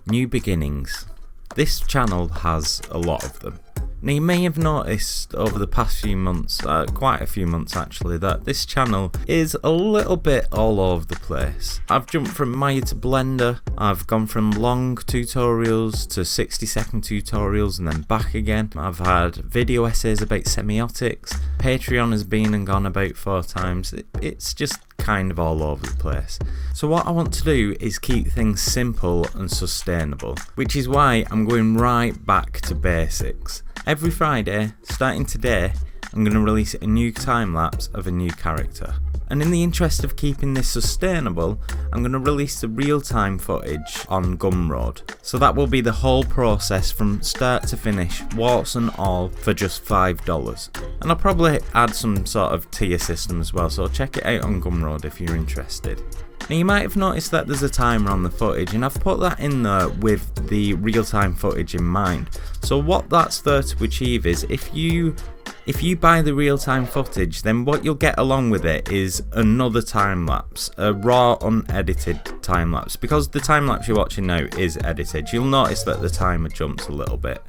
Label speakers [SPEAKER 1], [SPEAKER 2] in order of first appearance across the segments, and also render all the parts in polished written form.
[SPEAKER 1] New beginnings. This channel has a lot of them. Now you may have noticed over the past few months, quite a few months actually, that this channel is a little bit all over the place. I've jumped from Maya to Blender, I've gone from long tutorials to 60-second tutorials and then back again. I've had video essays about semiotics, Patreon has been and gone about 4 times, it's just kind of all over the place. So what I want to do is keep things simple and sustainable, which is why I'm going right back to basics. Every Friday, starting today, I'm going to release a new time-lapse of a new character. And in the interest of keeping this sustainable, I'm going to release the real-time footage on Gumroad. So that will be the whole process from start to finish, warts and all, for just $5. And I'll probably add some sort of tier system as well, so check it out on Gumroad if you're interested. Now you might have noticed that there's a timer on the footage, and I've put that in there with the real-time footage in mind. So what that's there to achieve is if you buy the real-time footage, then what you'll get along with it is another time-lapse, a raw unedited time-lapse. Because the time-lapse you're watching now is edited, you'll notice that the timer jumps a little bit.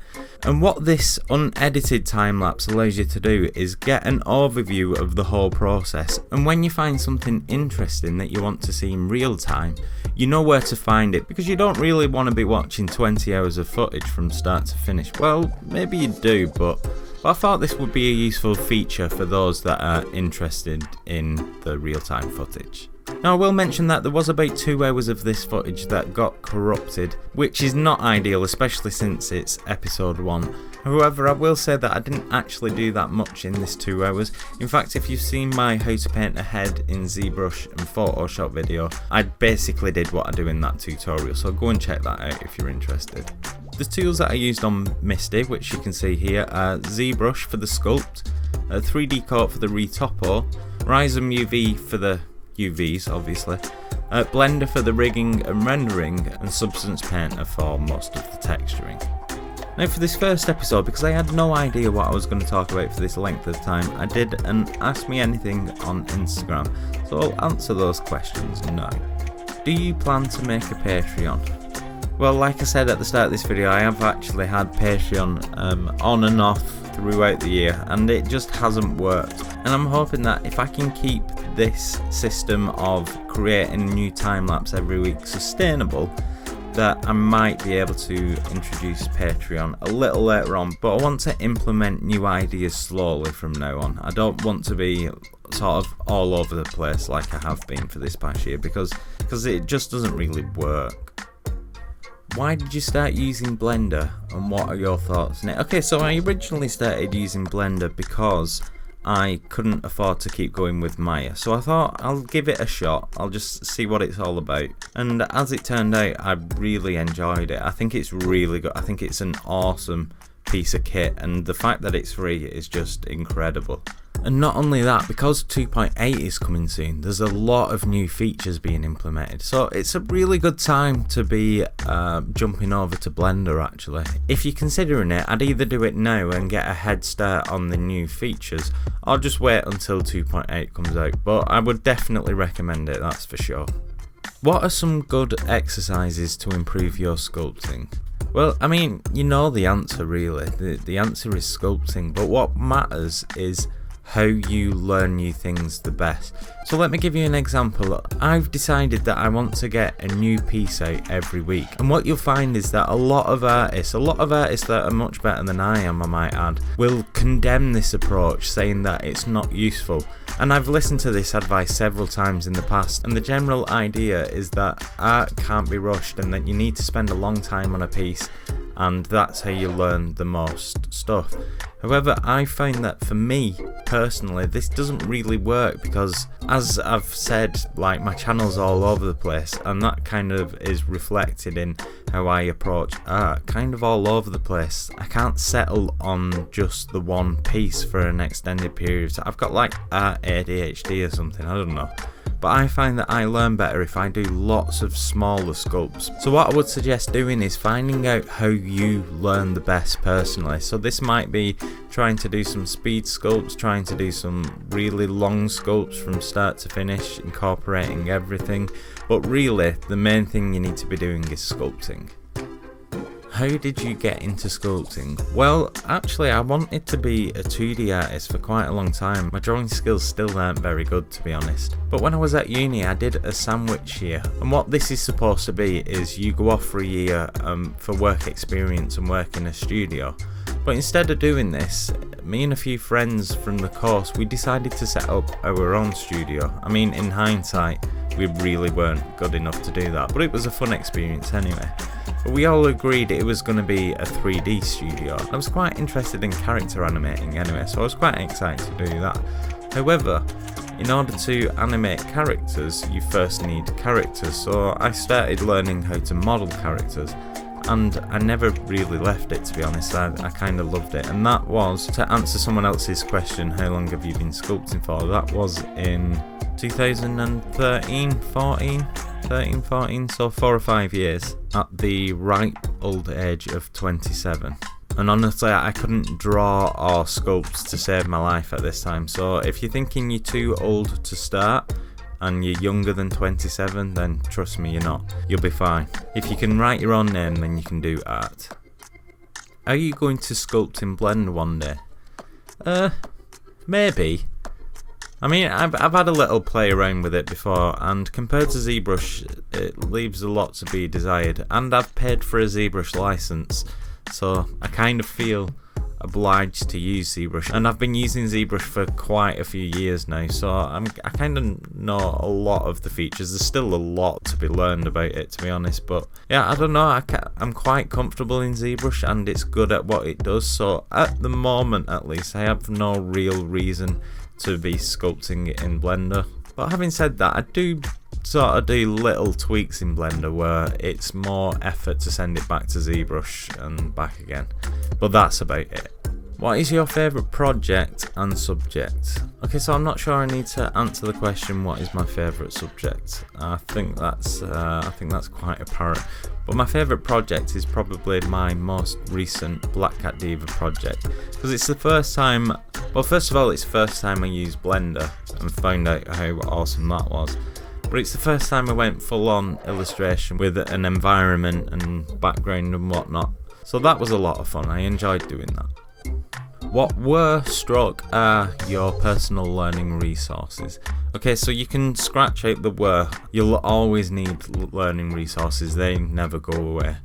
[SPEAKER 1] And what this unedited time-lapse allows you to do is get an overview of the whole process, and when you find something interesting that you want to see in real time, you know where to find it, because you don't really want to be watching 20 hours of footage from start to finish. Well, maybe you do, but I thought this would be a useful feature for those that are interested in the real-time footage. Now I will mention that there was about 2 hours of this footage that got corrupted, which is not ideal, especially since it's episode 1. However, I will say that I didn't actually do that much in this 2 hours. In fact, if you've seen my how to paint a head in ZBrush and Photoshop video, I basically did what I do in that tutorial, so go and check that out if you're interested. The tools that I used on Misty, which you can see here, are ZBrush for the sculpt, 3D Coat for the retopo, Rhizome UV for the UVs obviously, Blender for the rigging and rendering, and Substance Painter for most of the texturing. Now for this first episode, because I had no idea what I was going to talk about for this length of time, I did an Ask Me Anything on Instagram, so I'll answer those questions now. Do you plan to make a Patreon? Well, like I said at the start of this video, I have actually had Patreon on and off throughout the year, and it just hasn't worked. And I'm hoping that if I can keep this system of creating a new time-lapse every week sustainable, that I might be able to introduce Patreon a little later on, but I want to implement new ideas slowly from now on. I don't want to be sort of all over the place like I have been for this past year, because it just doesn't really work. Why did you start using Blender, and what are your thoughts on it? Okay, so I originally started using Blender because I couldn't afford to keep going with Maya, so I thought I'll give it a shot, I'll just see what it's all about. And as it turned out, I really enjoyed it. I think it's really good, I think it's an awesome piece of kit, and the fact that it's free is just incredible. And not only that, because 2.8 is coming soon, there's a lot of new features being implemented, so it's a really good time to be jumping over to Blender actually. If you're considering it, I'd either do it now and get a head start on the new features, or just wait until 2.8 comes out, but I would definitely recommend it, that's for sure. What are some good exercises to improve your sculpting? Well, I mean, you know the answer really, the answer is sculpting, but what matters is how you learn new things the best. So let me give you an example. I've decided that I want to get a new piece out every week, and what you'll find is that a lot of artists that are much better than I am, I might add, will condemn this approach, saying that it's not useful. And I've listened to this advice several times in the past, and the general idea is that art can't be rushed and that you need to spend a long time on a piece, and that's how you learn the most stuff. However, I find that for me personally, this doesn't really work, because as I've said, like, my channel's all over the place, and that kind of is reflected in how I approach art, kind of all over the place. I can't settle on just the one piece for an extended period of time. I've got like art ADHD or something, I don't know. But I find that I learn better if I do lots of smaller sculpts. So what I would suggest doing is finding out how you learn the best personally. So this might be trying to do some speed sculpts, trying to do some really long sculpts from start to finish, incorporating everything. But really, the main thing you need to be doing is sculpting. How did you get into sculpting? Well, actually I wanted to be a 2D artist for quite a long time. My drawing skills still aren't very good, to be honest. But when I was at uni I did a sandwich year, and what this is supposed to be is you go off for a year for work experience and work in a studio. But instead of doing this, me and a few friends from the course, we decided to set up our own studio. I mean, in hindsight, we really weren't good enough to do that, but it was a fun experience anyway. But we all agreed it was going to be a 3D studio. I was quite interested in character animating anyway, so I was quite excited to do that. However, in order to animate characters, you first need characters, so I started learning how to model characters. And I never really left it, to be honest. I kind of loved it. And that was, to answer someone else's question, how long have you been sculpting for? That was in 2013, 14, so 4 or 5 years, at the ripe old age of 27. And honestly, I couldn't draw or sculpt to save my life at this time. So if you're thinking you're too old to start, and you're younger than 27, then trust me, you're not. You'll be fine. If you can write your own name, then you can do art. Are you going to sculpt in Blender one day? Maybe. I mean, I've had a little play around with it before, and compared to ZBrush, it leaves a lot to be desired. And I've paid for a ZBrush license, so I kind of feel obliged to use ZBrush, and I've been using ZBrush for quite a few years now, so I kind of know a lot of the features. There's still a lot to be learned about it, to be honest, but yeah, I don't know, I'm quite comfortable in ZBrush and it's good at what it does, so at the moment at least I have no real reason to be sculpting in Blender. But having said that, I do sort of do little tweaks in Blender where it's more effort to send it back to ZBrush and back again, but that's about it. What is your favourite project and subject? Okay, so I'm not sure I need to answer the question, what is my favourite subject? I think that's quite apparent. But my favourite project is probably my most recent Black Cat Diva project, because it's the first time, well, first of all, it's the first time I used Blender and found out how awesome that was. But it's the first time I went full on illustration with an environment and background and whatnot. So that was a lot of fun, I enjoyed doing that. What are your personal learning resources? Okay, so you can scratch out the were. You'll always need learning resources, they never go away.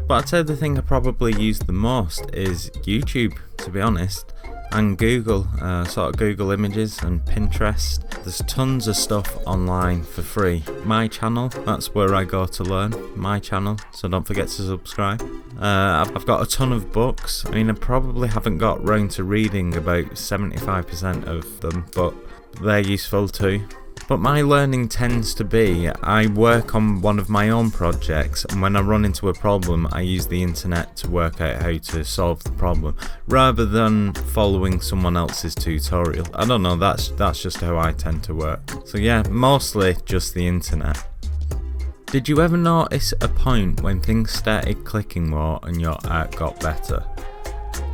[SPEAKER 1] But I'd say the thing I probably use the most is YouTube, to be honest, and Google, sort of Google Images and Pinterest. There's tons of stuff online for free. My channel, that's where I go to learn, my channel, so don't forget to subscribe. I've got a ton of books. I mean, I probably haven't got round to reading about 75% of them, but they're useful too. But my learning tends to be, I work on one of my own projects, and when I run into a problem, I use the internet to work out how to solve the problem, rather than following someone else's tutorial. I don't know, that's just how I tend to work. So yeah, mostly just the internet. Did you ever notice a point when things started clicking more and your art got better?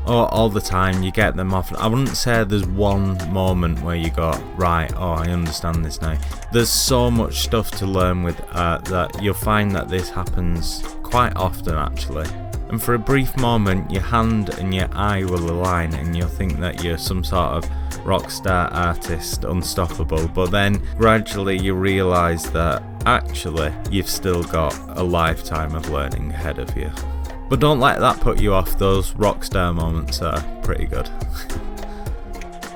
[SPEAKER 1] Oh, all the time, you get them often. I wouldn't say there's one moment where you go, right, oh, I understand this now. There's so much stuff to learn with art that you'll find that this happens quite often actually. And for a brief moment, your hand and your eye will align and you'll think that you're some sort of rock star artist, unstoppable, but then gradually you realise that actually you've still got a lifetime of learning ahead of you. But don't let that put you off, those rockstar moments are pretty good.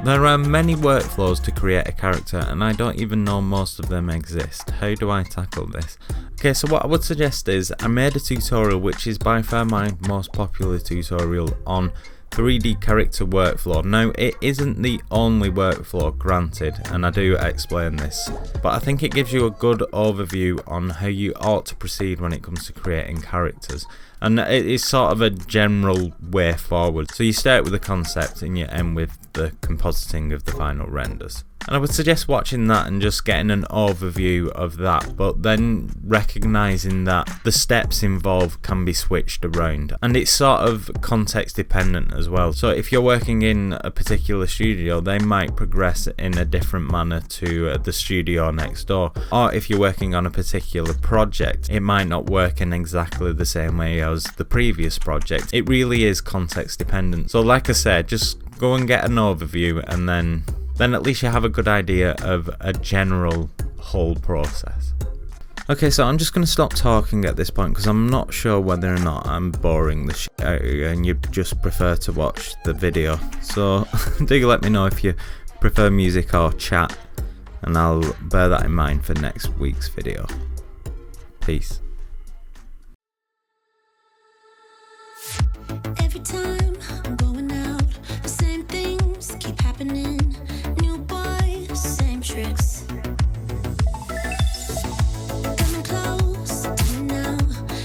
[SPEAKER 1] There are many workflows to create a character and I don't even know most of them exist. How do I tackle this? Okay, so what I would suggest is, I made a tutorial which is by far my most popular tutorial on 3D character workflow. Now, it isn't the only workflow, granted, and I do explain this, but I think it gives you a good overview on how you ought to proceed when it comes to creating characters. And it is sort of a general way forward. So you start with the concept and you end with the compositing of the final renders. And I would suggest watching that and just getting an overview of that, but then recognising that the steps involved can be switched around. And it's sort of context dependent as well. So if you're working in a particular studio, they might progress in a different manner to the studio next door. Or if you're working on a particular project, it might not work in exactly the same way as the previous project. It really is context dependent. So like I said, just go and get an overview, and then at least you have a good idea of a general whole process. Okay, so I'm just going to stop talking at this point because I'm not sure whether or not I'm boring the shit out of you and you just prefer to watch the video. So do let me know if you prefer music or chat, and I'll bear that in mind for next week's video. Peace.
[SPEAKER 2] Every time I'm going out, the same things keep happening. New boys, same tricks. Coming close to me now,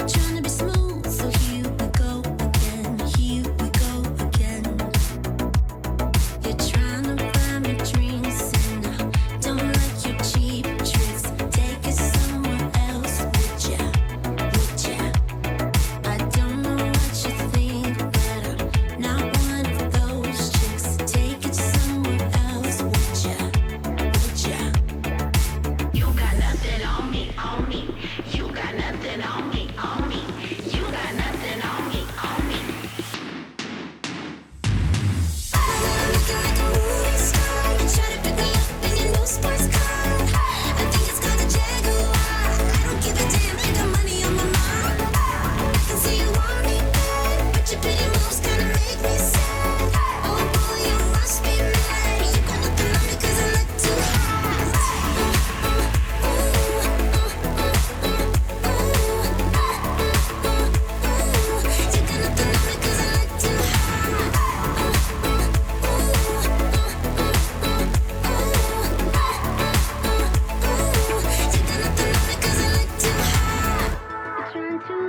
[SPEAKER 2] trying to be smooth. So here we go again, here we go again. You're trying to buy me drinks, and I don't like your cheap tricks. Take it somewhere else, would ya? Would ya? I don't know what you think, but I'm not one of those chicks. Take it somewhere else, would ya? Would ya?
[SPEAKER 3] You got nothing on me, on me. You got nothing on me, on me. You got nothing on me, on me.
[SPEAKER 2] Looking like a movie star, you try to pick me up in your new sports car. I think it's called a Jaguar. I don't give a damn, I got money on my mind. I can see you want me bad, but your pretty moves kinda make me sad. Oh boy, you must be mad. You got nothing on me 'cause I look too hot. You got nothing on me 'cause I look too hot. You're trying to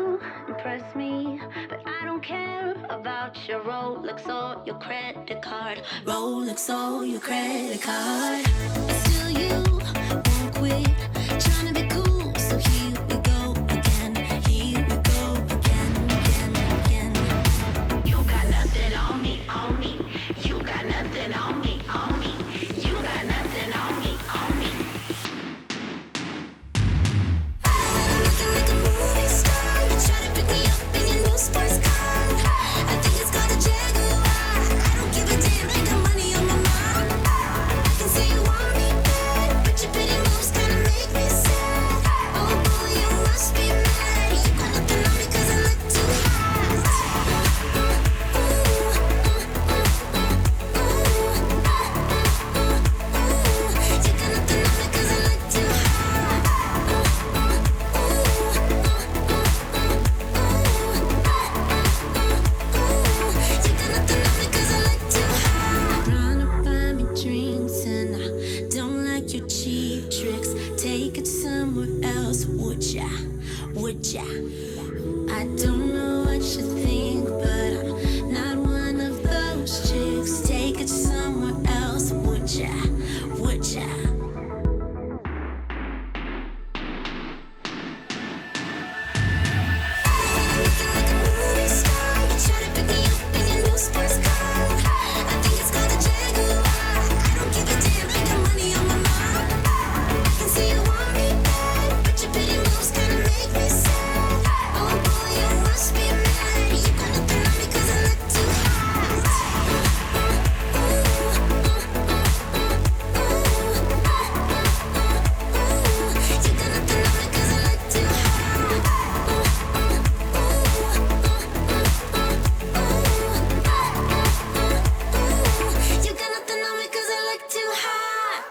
[SPEAKER 2] impress me, but I don't care about your Rolex or your credit card. Rolex or your credit card. But still you won't quit, trying to be cool. So here we go again, here we go again, again, again.
[SPEAKER 3] You got nothing on me, on me. You got nothing on me, on me. You got nothing on me, on me.
[SPEAKER 2] Looking like a movie star, you try to pick me up in your new sports car. I think it's called a Jaguar. I don't give a damn, I got money on my mind. I can see you want me bad, but your pretty moves kinda make me sad. Oh boy, you must be mad. You got nothing on me 'cause I look too hot. You got nothing on me 'cause I look too hot. You got nothing on me 'cause I look too hot. Trying to buy me drinks, and I don't like your cheap tricks. Take it somewhere else, would ya? Would ya? I don't know what you think, but I'm not one of those chicks. Take it somewhere else, would ya? Would ya? Looking like a movie star, you try to pick me up in your new sports car. I think it's called a Jaguar. I don't give a damn, I got money on my mind. I can see you want me bad, but your pretty moves kinda make me sad. Oh boy, you must be mad. You got nothing on me 'cause I look too hot. You got nothing on me 'cause I look too hot. You got nothing on me 'cause I look too hot.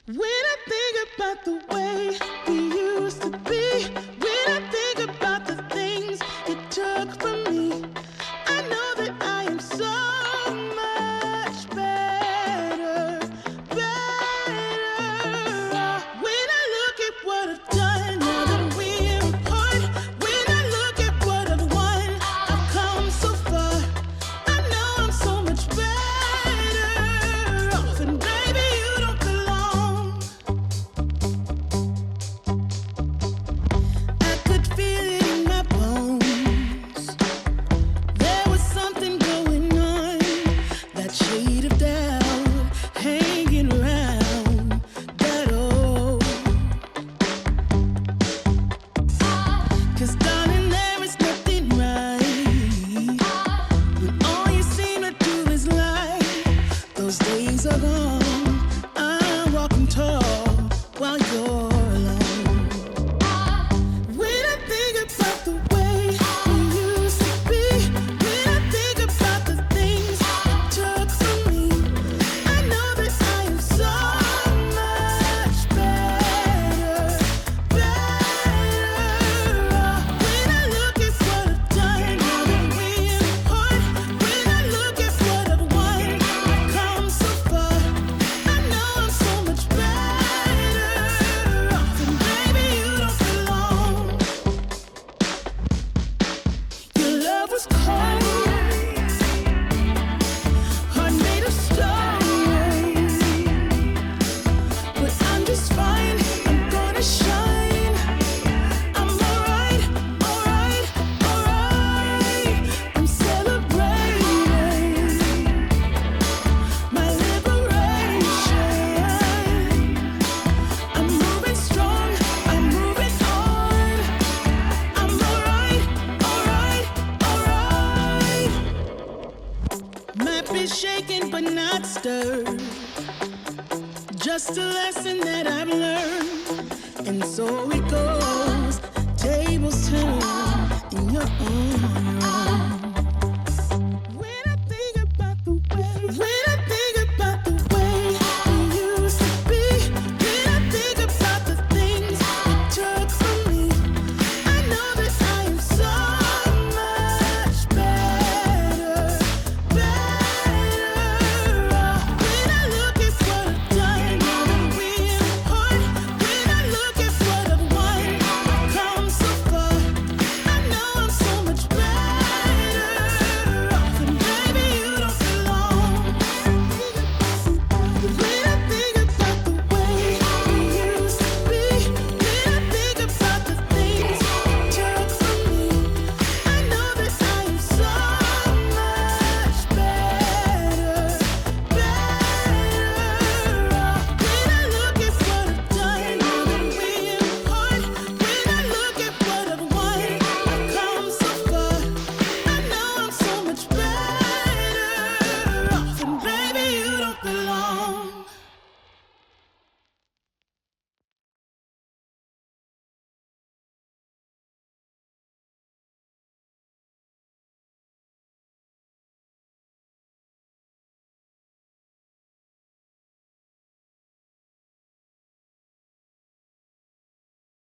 [SPEAKER 4] When I think about the way we used to be, when I think about the things you took from me, I know that I am so much better, better. When I look at what I've done, now that we're apart, when I look at what I've won, I've come so far. I know I'm so much better off, and baby, you don't belong. cannot stir. Just a lesson that I've learned. And so it goes. Tables turn, and you're on your own.